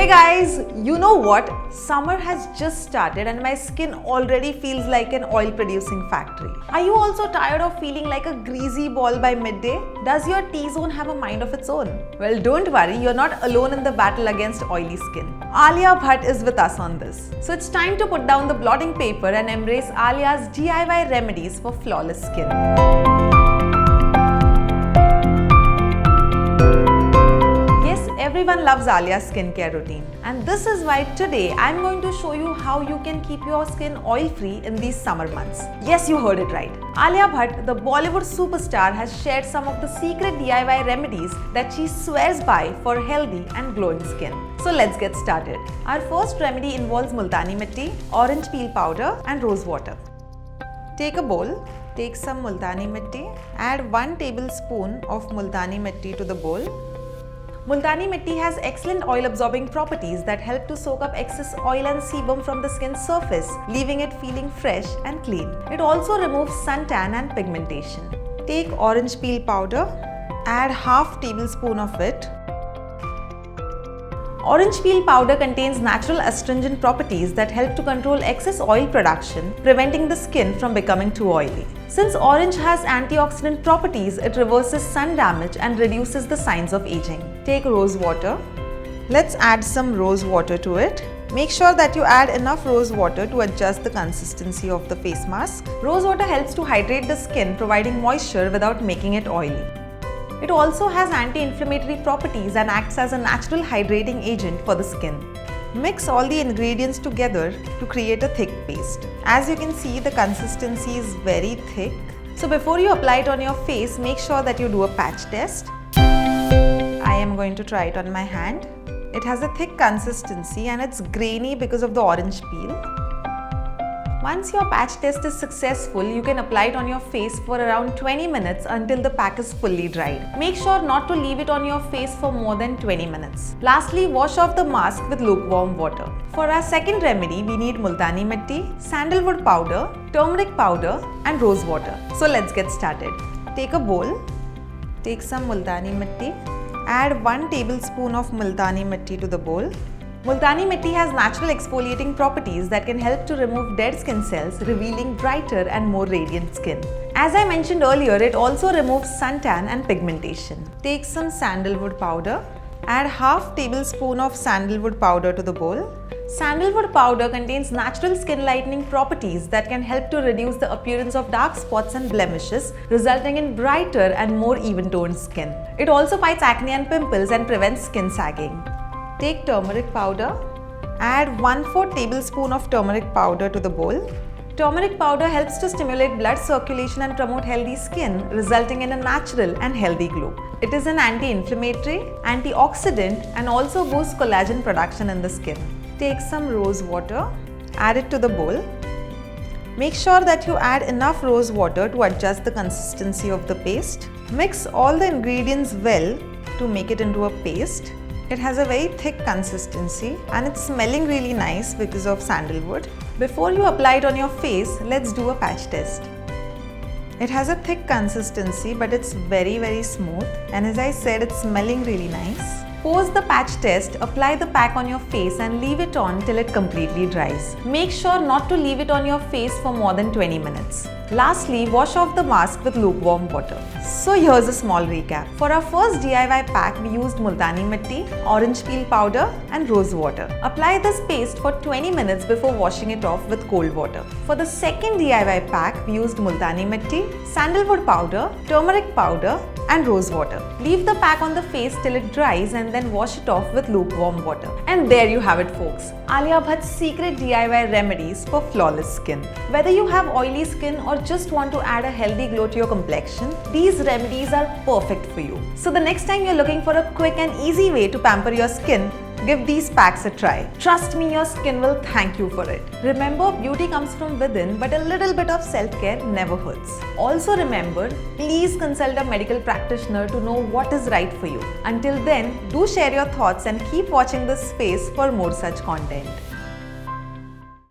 Hey guys, you know what? Summer has just started and my skin already feels like an oil producing factory. Are you also tired of feeling like a greasy ball by midday? Does your T-zone have a mind of its own? Well, don't worry, you're not alone in the battle against oily skin. Alia Bhatt is with us on this. So it's time to put down the blotting paper and embrace Alia's DIY remedies for flawless skin. Everyone loves Alia's skincare routine, and this is why today I'm going to show you how you can keep your skin oil-free in these summer months. Yes, you heard it right. Alia Bhatt, the Bollywood superstar, has shared some of the secret DIY remedies that she swears by for healthy and glowing skin. So let's get started. Our first remedy involves multani mitti, orange peel powder and rose water. Take a bowl, take some multani mitti, add 1 tablespoon of multani mitti to the bowl. Multani mitti has excellent oil-absorbing properties that help to soak up excess oil and sebum from the skin's surface, leaving it feeling fresh and clean. It also removes suntan and pigmentation. Take orange peel powder, add half tablespoon of it. Orange peel powder contains natural astringent properties that help to control excess oil production, preventing the skin from becoming too oily. Since orange has antioxidant properties, it reverses sun damage and reduces the signs of aging. Take rose water. Let's add some rose water to it. Make sure that you add enough rose water to adjust the consistency of the face mask. Rose water helps to hydrate the skin, providing moisture without making it oily. It also has anti-inflammatory properties and acts as a natural hydrating agent for the skin. Mix all the ingredients together to create a thick paste. As you can see, the consistency is very thick. So before you apply it on your face, make sure that you do a patch test. I am going to try it on my hand. It has a thick consistency and it's grainy because of the orange peel. Once your patch test is successful, you can apply it on your face for around 20 minutes until the pack is fully dried. Make sure not to leave it on your face for more than 20 minutes. Lastly, wash off the mask with lukewarm water. For our second remedy, we need multani mitti, sandalwood powder, turmeric powder and rose water. So let's get started. Take a bowl, take some multani mitti, add 1 tablespoon of multani mitti to the bowl. Multani mitti has natural exfoliating properties that can help to remove dead skin cells, revealing brighter and more radiant skin. As I mentioned earlier, it also removes suntan and pigmentation. Take some sandalwood powder. Add half tablespoon of sandalwood powder to the bowl. Sandalwood powder contains natural skin lightening properties that can help to reduce the appearance of dark spots and blemishes, resulting in brighter and more even-toned skin. It also fights acne and pimples and prevents skin sagging. Take turmeric powder, add 1/4 tablespoon of turmeric powder to the bowl. Turmeric powder helps to stimulate blood circulation and promote healthy skin, resulting in a natural and healthy glow. It is an anti-inflammatory, antioxidant and also boosts collagen production in the skin. Take some rose water, add it to the bowl. Make sure that you add enough rose water to adjust the consistency of the paste. Mix all the ingredients well to make it into a paste. It has a very thick consistency and it's smelling really nice because of sandalwood. Before you apply it on your face, let's do a patch test. It has a thick consistency but it's very smooth, and as I said, it's smelling really nice. Pause the patch test, apply the pack on your face and leave it on till it completely dries. Make sure not to leave it on your face for more than 20 minutes. Lastly, wash off the mask with lukewarm water. So here's a small recap. For our first DIY pack, we used multani mitti, orange peel powder and rose water. Apply this paste for 20 minutes before washing it off with cold water. For the second DIY pack, we used multani mitti, sandalwood powder, turmeric powder and rose water. Leave the pack on the face till it dries and then wash it off with lukewarm water. And there you have it, folks. Alia Bhatt's secret DIY remedies for flawless skin. Whether you have oily skin or just want to add a healthy glow to your complexion, these remedies are perfect for you. So the next time you're looking for a quick and easy way to pamper your skin, give these packs a try. Trust me, your skin will thank you for it. Remember, beauty comes from within, but a little bit of self-care never hurts. Also remember, please consult a medical practitioner to know what is right for you. Until then, do share your thoughts and keep watching this space for more such content.